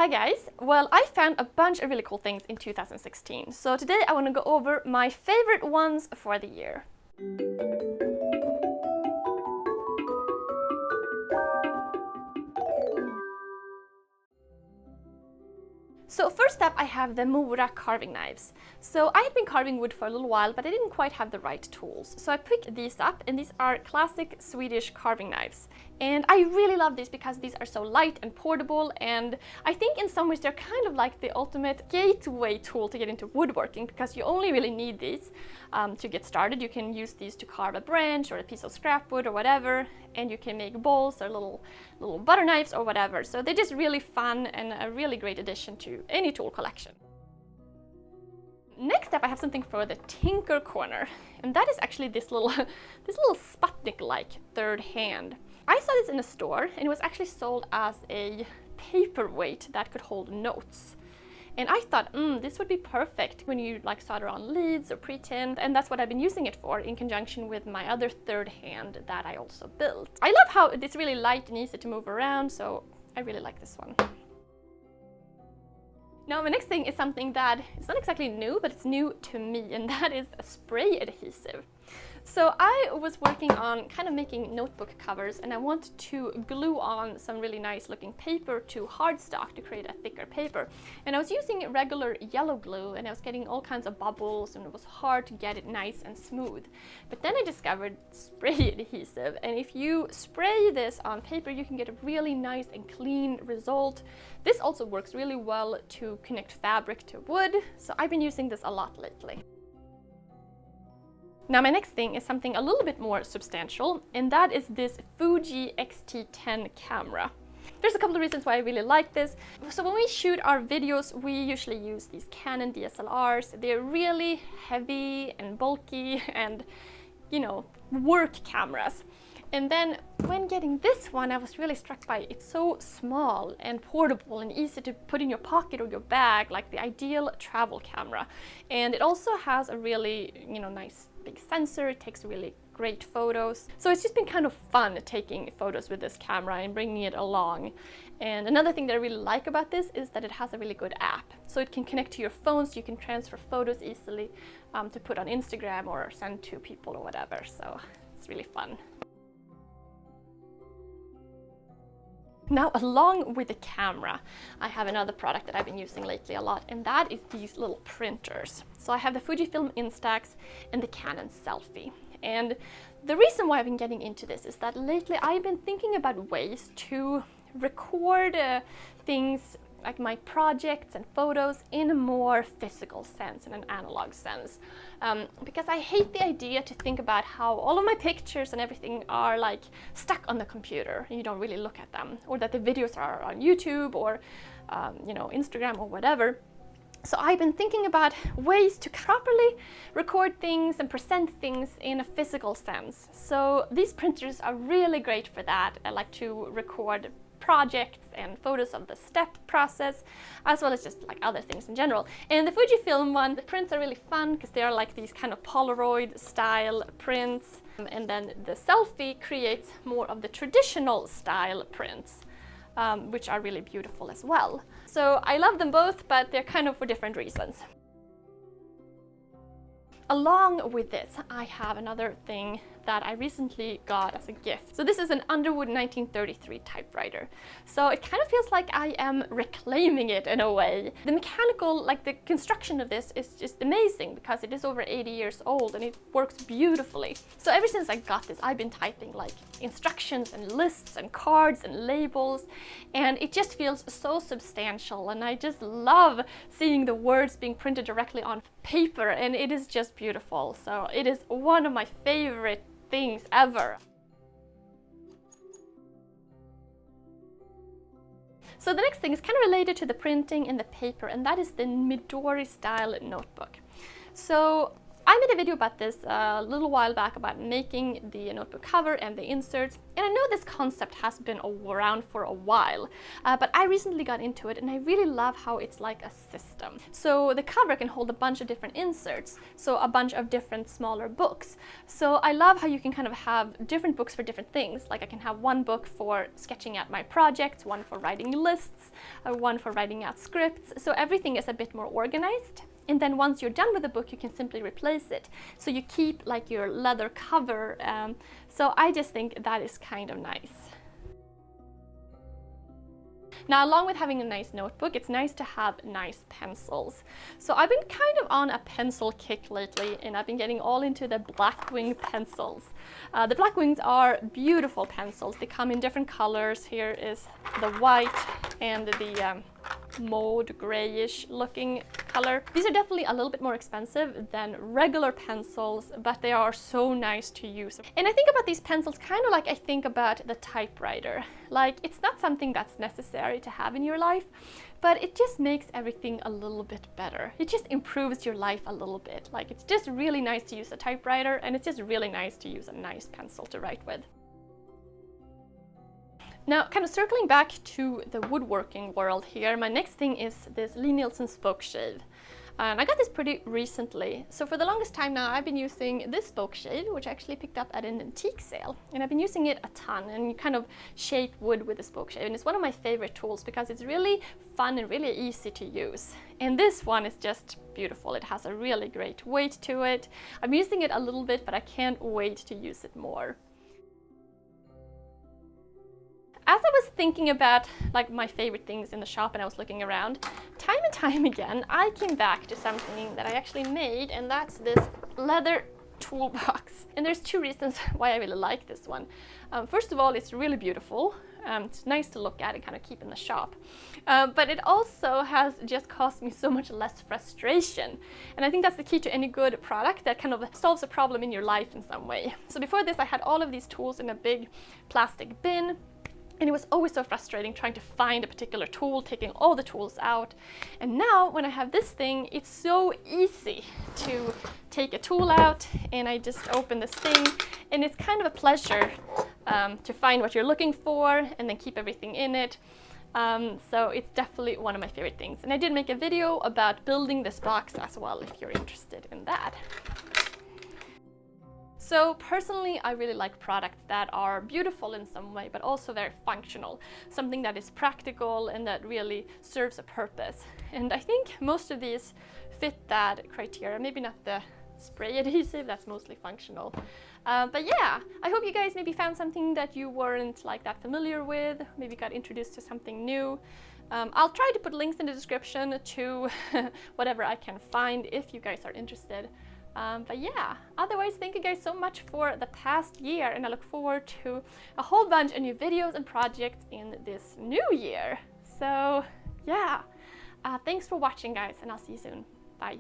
Hi guys! Well, I found a bunch of really cool things in 2016, so today I want to go over my favorite ones for the year. So first up I have the Mora carving knives. So I had been carving wood for a little while, but I didn't quite have the right tools. So I picked these up, and these are classic Swedish carving knives. And I really love these because these are so light and portable, and I think in some ways they're kind of like the ultimate gateway tool to get into woodworking, because you only really need these to get started. You can use these to carve a branch or a piece of scrap wood or whatever, and you can make bowls or little butter knives or whatever. So they're just really fun and a really great addition to any tool collection. Next up I have something for the Tinker Corner, and that is actually this little Sputnik-like third hand. I saw this in a store, and it was actually sold as a paperweight that could hold notes. And I thought, this would be perfect when you like solder on leads or pre-tin, and that's what I've been using it for in conjunction with my other third hand that I also built. I love how it's really light and easy to move around, so I really like this one. Now, my next thing is something that is not exactly new, but it's new to me, and that is a spray adhesive. So I was working on kind of making notebook covers, and I wanted to glue on some really nice looking paper to hardstock to create a thicker paper. And I was using regular yellow glue, and I was getting all kinds of bubbles, and it was hard to get it nice and smooth. But then I discovered spray adhesive, and if you spray this on paper, you can get a really nice and clean result. This also works really well to connect fabric to wood, so I've been using this a lot lately. Now my next thing is something a little bit more substantial, and that is this Fuji X-T10 camera. There's a couple of reasons why I really like this. So when we shoot our videos, we usually use these Canon DSLRs. They're really heavy and bulky and, you know, work cameras. And then when getting this one, I was really struck by it's so small and portable and easy to put in your pocket or your bag, like the ideal travel camera. And it also has a really, nice big sensor. It takes really great photos. So it's just been kind of fun taking photos with this camera and bringing it along. And another thing that I really like about this is that it has a really good app. So it can connect to your phone, so you can transfer photos easily to put on Instagram or send to people or whatever. So it's really fun. Now, along with the camera, I have another product that I've been using lately a lot, and that is these little printers. So I have the Fujifilm Instax and the Canon Selfie. And the reason why I've been getting into this is that lately I've been thinking about ways to record things like my projects and photos in a more physical sense, in an analog sense. Because I hate the idea to think about how all of my pictures and everything are like stuck on the computer and you don't really look at them, or that the videos are on YouTube or Instagram or whatever. So I've been thinking about ways to properly record things and present things in a physical sense. So these printers are really great for that. I like to record projects and photos of the step process, as well as just like other things in general. And the Fujifilm one, the prints are really fun because they are like these kind of Polaroid style prints, and then the Selfie creates more of the traditional style prints, which are really beautiful as well. So I love them both, but they're kind of for different reasons. Along with this, I have another thing that I recently got as a gift. So this is an Underwood 1933 typewriter. So it kind of feels like I am reclaiming it in a way. The mechanical, like the construction of this is just amazing because it is over 80 years old and it works beautifully. So ever since I got this, I've been typing like instructions and lists and cards and labels, and it just feels so substantial, and I just love seeing the words being printed directly on paper, and it is just beautiful. So it is one of my favorite things ever. So the next thing is kind of related to the printing and the paper, and that is the Midori style notebook. So I made a video about this a little while back about making the notebook cover and the inserts, and I know this concept has been around for a while, but I recently got into it and I really love how it's like a system. So the cover can hold a bunch of different inserts, so a bunch of different smaller books. So I love how you can kind of have different books for different things. Like I can have one book for sketching out my projects, one for writing lists, one for writing out scripts, so everything is a bit more organized. And then once you're done with the book, you can simply replace it. So you keep like your leather cover. So I just think that is kind of nice. Now, along with having a nice notebook, it's nice to have nice pencils. So I've been kind of on a pencil kick lately, and I've been getting all into the Blackwing pencils. The Blackwings are beautiful pencils. They come in different colors. Here is the white and the mauve grayish looking color. These are definitely a little bit more expensive than regular pencils, but they are so nice to use. And I think about these pencils kind of like I think about the typewriter. Like, it's not something that's necessary to have in your life, but it just makes everything a little bit better. It just improves your life a little bit. Like, it's just really nice to use a typewriter, and it's just really nice to use a nice pencil to write with. Now, kind of circling back to the woodworking world here, my next thing is this Lie-Nielsen Spokeshave. And I got this pretty recently. So for the longest time now, I've been using this Spokeshave, which I actually picked up at an antique sale. And I've been using it a ton, and you kind of shape wood with the Spokeshave. And it's one of my favorite tools because it's really fun and really easy to use. And this one is just beautiful. It has a really great weight to it. I'm using it a little bit, but I can't wait to use it more. As I was thinking about like my favorite things in the shop and I was looking around, time and time again, I came back to something that I actually made, and that's this leather toolbox. And there's two reasons why I really like this one. First of all, it's really beautiful. It's nice to look at and kind of keep in the shop. But it also has just caused me so much less frustration. And I think that's the key to any good product, that kind of solves a problem in your life in some way. So before this, I had all of these tools in a big plastic bin. And it was always so frustrating trying to find a particular tool, taking all the tools out. And now when I have this thing, it's so easy to take a tool out, and I just open this thing, and it's kind of a pleasure to find what you're looking for and then keep everything in it. So it's definitely one of my favorite things. And I did make a video about building this box as well, if you're interested in that. So personally, I really like products that are beautiful in some way, but also very functional. Something that is practical and that really serves a purpose. And I think most of these fit that criteria. Maybe not the spray adhesive, that's mostly functional. But yeah, I hope you guys maybe found something that you weren't like that familiar with, maybe got introduced to something new. I'll try to put links in the description to whatever I can find if you guys are interested. But yeah, otherwise, thank you guys so much for the past year, and I look forward to a whole bunch of new videos and projects in this new year. So yeah, thanks for watching, guys, and I'll see you soon. Bye.